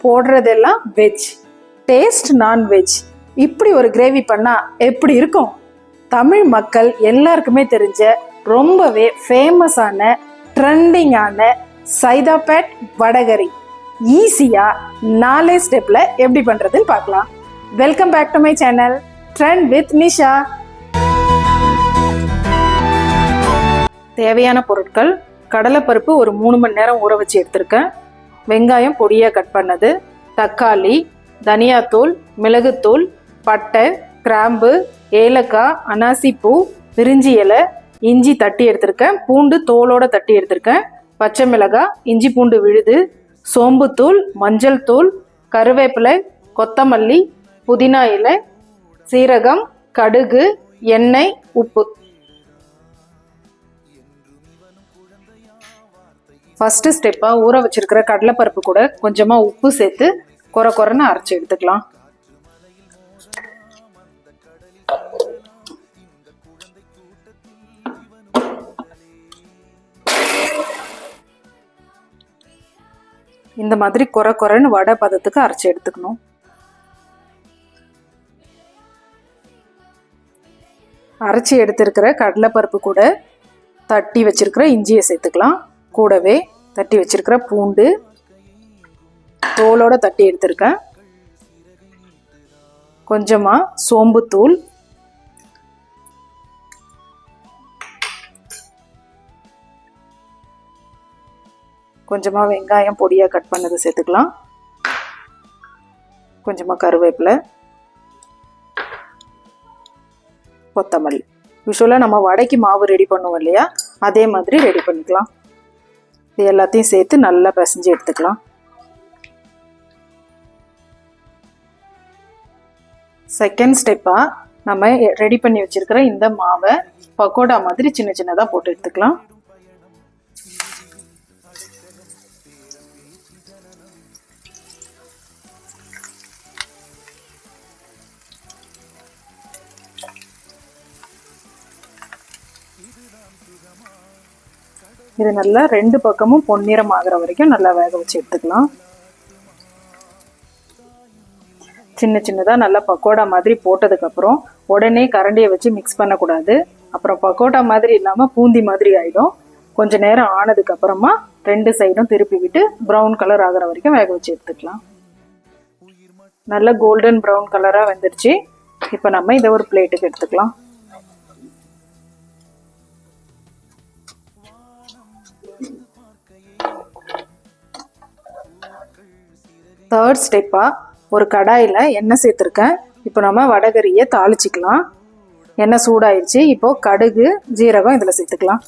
போடுறதெல்லாம் veg, taste non veg. இப்படி ஒரு கிரேவி பண்ணா எப்படி இருக்கும்? தமிழ் மக்கள் எல்லாருக்குமே தெரிஞ்ச ரொம்பவே ஃபேமஸான ட்ரெண்டிங்கான சைதாப்பேட் வடகரி ஈஸியா 4 ஸ்டெப்ல எப்படி பண்றதுன்னு பார்க்கலாம். Welcome back to my channel trend with Nisha. தேவையான பொருட்கள்: கடலைப்பருப்பு ஒரு 3 மணி நேரம் ஊற வச்சு எடுத்திருக்கேன், வெங்காயம் பொடியாக கட் பண்ணது, தக்காளி, தனியாத்தூள், மிளகுத்தூள், பட்டை, கிராம்பு, ஏலக்காய், அனாசிப்பூ, பிரிஞ்சி இலை, இஞ்சி தட்டி எடுத்திருக்கேன், பூண்டு தோலோட தட்டி எடுத்திருக்கேன், பச்சை மிளகாய், இஞ்சி பூண்டு விழுது, சோம்புத்தூள், மஞ்சள் தூள், கருவேப்பிலை, கொத்தமல்லி, புதினா இலை, சீரகம், கடுகு, எண்ணெய், உப்பு. ஃபர்ஸ்ட் ஸ்டெப்பாக ஊற வச்சிருக்கிற கடலைப்பருப்பு கூட கொஞ்சமாக உப்பு சேர்த்து கொரன்னு அரைச்சி எடுத்துக்கலாம். இந்த மாதிரி கொரன்னு வடை பதத்துக்கு அரைச்சி எடுத்துக்கணும். அரைச்சி எடுத்திருக்கிற கடலைப்பருப்பு கூட தட்டி வச்சிருக்கிற இஞ்சியை சேர்த்துக்கலாம். கூடவே தட்டி வச்சிருக்கிற பூண்டு தோலோட தட்டி எடுத்திருக்கேன், கொஞ்சமா சோம்புத்தூள், கொஞ்சமா வெங்காயம் பொடியா கட் பண்ணது சேர்த்துக்கலாம், கொஞ்சமா கருவேப்பிலை, கொத்தமல்லி. யூஸ்வலாக நம்ம வடைக்கு மாவு ரெடி பண்ணுவோம் இல்லையா, அதே மாதிரி ரெடி பண்ணிக்கலாம். இது எல்லாத்தையும் சேர்த்து நல்லா பிசைஞ்சு எடுத்துக்கலாம். செகண்ட் ஸ்டெப்பாக நம்ம ரெடி பண்ணி வச்சிருக்கிற இந்த மாவை பக்கோடா மாதிரி சின்ன சின்னதாக போட்டு எடுத்துக்கலாம். இது நல்லா 2 பக்கமும் பொன்னிறம் ஆகிற வரைக்கும் நல்லா வேக வச்சு எடுத்துக்கலாம். சின்ன சின்னதாக நல்லா பக்கோடா மாதிரி போட்டதுக்கப்புறம் உடனே கரண்டியை வச்சு மிக்ஸ் பண்ணக்கூடாது. அப்புறம் பக்கோடா மாதிரி இல்லாமல் பூந்தி மாதிரி ஆகிடும். கொஞ்சம் நேரம் ஆனதுக்கப்புறமா 2 சைடும் திருப்பி விட்டு ப்ரௌன் கலர் ஆகிற வரைக்கும் வேக வச்சு எடுத்துக்கலாம். நல்ல கோல்டன் ப்ரௌன் கலராக வந்துடுச்சு. இப்போ நம்ம இதை ஒரு பிளேட்டுக்கு எடுத்துக்கலாம். தேர்ட் ஸ்டெப்பாக ஒரு கடாயில் எண்ணெய் சேர்த்துருக்கேன். இப்போ நம்ம வடகரியை தாளிச்சிக்கலாம். எண்ணெய் சூடாயிடுச்சு. இப்போது கடுகு, ஜீரகம் இதில் சேர்த்துக்கலாம்.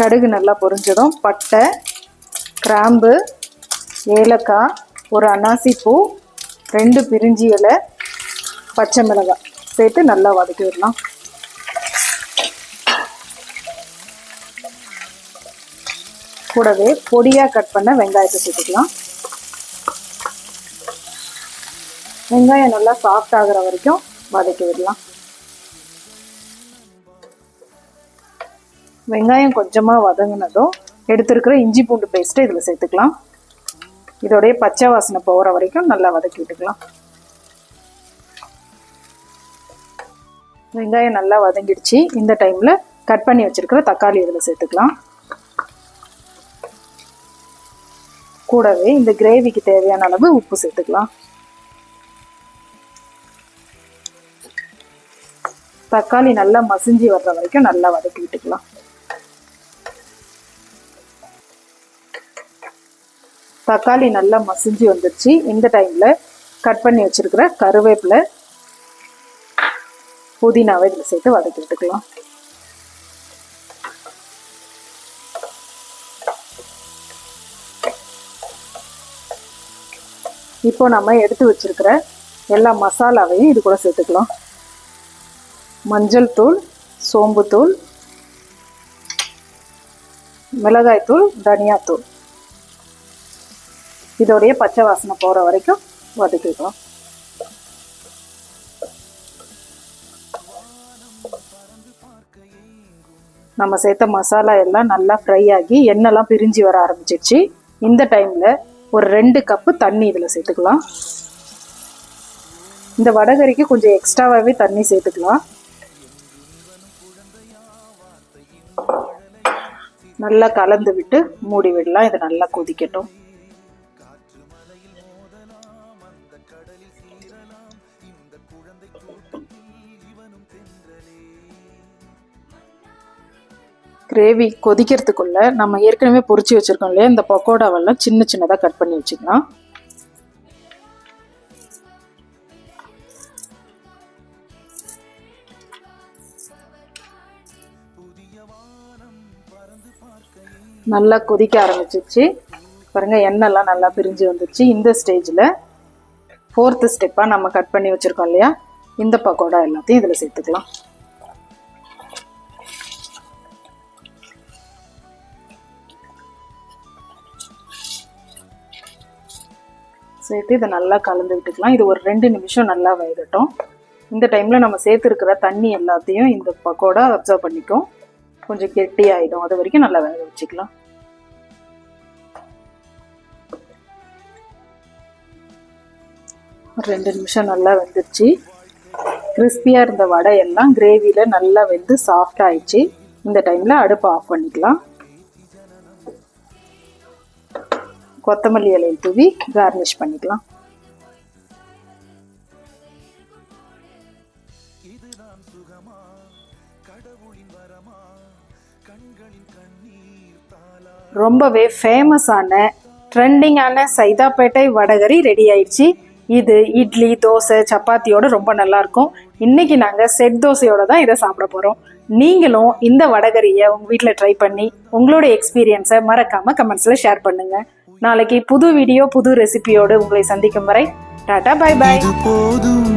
கடுகு நல்லா பொரிஞ்சதும் பட்டை, கிராம்பு, ஏலக்காய், ஒரு அன்னாசிப்பூ, 2 பிரிஞ்சி இலை, பச்சை மிளகாய் சேர்த்து நல்லா வதக்கி விடலாம். கூடவே பொடியாக கட் பண்ண வெங்காயத்தை சேர்த்துக்கலாம். வெங்காயம் நல்லா சாஃப்ட் ஆகிற வரைக்கும் வதக்கி விடலாம். வெங்காயம் கொஞ்சமாக வதங்கினதும் எடுத்துருக்கிற இஞ்சி பூண்டு பேஸ்ட்டை இதில் சேர்த்துக்கலாம். இதோடைய பச்சை வாசனை போகிற வரைக்கும் நல்லா வதக்கி விட்டுக்கலாம். வெங்காயம் நல்லா வதங்கிடுச்சு. இந்த டைமில் கட் பண்ணி வச்சிருக்கிற தக்காளி இதில் சேர்த்துக்கலாம். கூடவே இந்த கிரேவிக்கு தேவையான அளவு உப்பு சேர்த்துக்கலாம். தக்காளி நல்லா மசிஞ்சு வர்ற வரைக்கும் நல்லா வதக்கி விட்டுக்கலாம். தக்காளி நல்லா மசிஞ்சு வந்துருச்சு. இந்த டைம்ல கட் பண்ணி வச்சிருக்கிற கருவேப்பிலை, புதினாவை இதில் சேர்த்து வதக்கி விட்டுக்கலாம். இப்போ நம்ம எடுத்து வச்சிருக்கிற எல்லா மசாலாவையும் இது கூட சேர்த்துக்கலாம். மஞ்சள் தூள், சோம்புத்தூள், மிளகாய்த்தூள், தனியாத்தூள், இதோடைய பச்சை வாசனை போகிற வரைக்கும் வதக்கிக்கலாம். நம்ம சேர்த்த மசாலா எல்லாம் நல்லா ஃப்ரை ஆகி எண்ணெய்லாம் பிரிஞ்சு வர ஆரம்பிச்சிடுச்சு. இந்த டைமில் ஒரு 2 கப்பு தண்ணி இதில் சேர்த்துக்கலாம். இந்த வடகறிக்கு கொஞ்சம் எக்ஸ்ட்ராவாகவே தண்ணி சேர்த்துக்கலாம். நல்லா கலந்து விட்டு மூடி விடலாம். இது நல்லா கொதிக்கட்டும். கிரேவி கொதிக்கிறதுக்குள்ள நம்ம ஏற்கனவே பொரிச்சு வச்சிருக்கோம் இல்லையா, இந்த பக்கோடாவெல்லாம் சின்ன சின்னதாக கட் பண்ணி வச்சுக்கலாம். நல்லா கொதிக்க ஆரம்பிச்சிச்சு பாருங்க, எண்ணெய்லாம் நல்லா பிரிஞ்சு வந்துருச்சு. இந்த ஸ்டேஜில் 4th ஸ்டெப்பாக நம்ம கட் பண்ணி வச்சுருக்கோம் இல்லையா, இந்த பக்கோடா எல்லாத்தையும் இதில் சேர்த்துக்கலாம். சேர்த்து இதை நல்லா கலந்து விட்டுக்கலாம். இது ஒரு 2 நிமிஷம் நல்லா வேகட்டும். இந்த டைமில் நம்ம சேர்த்துருக்கிற தண்ணி எல்லாத்தையும் இந்த பக்கோடா அப்சர்வ் பண்ணிக்கும். கொஞ்சம் கெட்டி ஆகிடும், அது வரைக்கும் நல்லா வேக வச்சுக்கலாம். ஒரு 2 நிமிஷம் நல்லா வெந்துருச்சு. கிறிஸ்பியாக இருந்த வடை எல்லாம் கிரேவியில் நல்லா வெந்து சாஃப்ட் ஆயிடுச்சு. இந்த டைமில் அடுப்பை ஆஃப் பண்ணிக்கலாம். கொத்தமல்லி இலையை தூவி கார்னிஷ் பண்ணிக்கலாம். ரொம்பவே ஃபேமஸான ட்ரெண்டிங்கான சைதாப்பேட்டை வடகரி ரெடி ஆயிடுச்சு. இது இட்லி, தோசை, சப்பாத்தியோட ரொம்ப நல்லாயிருக்கும். இன்றைக்கி நாங்கள் செட் தோசையோடு தான் இதை சாப்பிட போகிறோம். நீங்களும் இந்த வடகரியை உங்கள் வீட்டில் ட்ரை பண்ணி உங்களோட எக்ஸ்பீரியன்ஸை மறக்காமல் கமெண்ட்ஸில் ஷேர் பண்ணுங்கள். நாளைக்கு புது வீடியோ புது ரெசிபியோடு உங்களை சந்திக்கும் வரை டாடா, பை பாய்.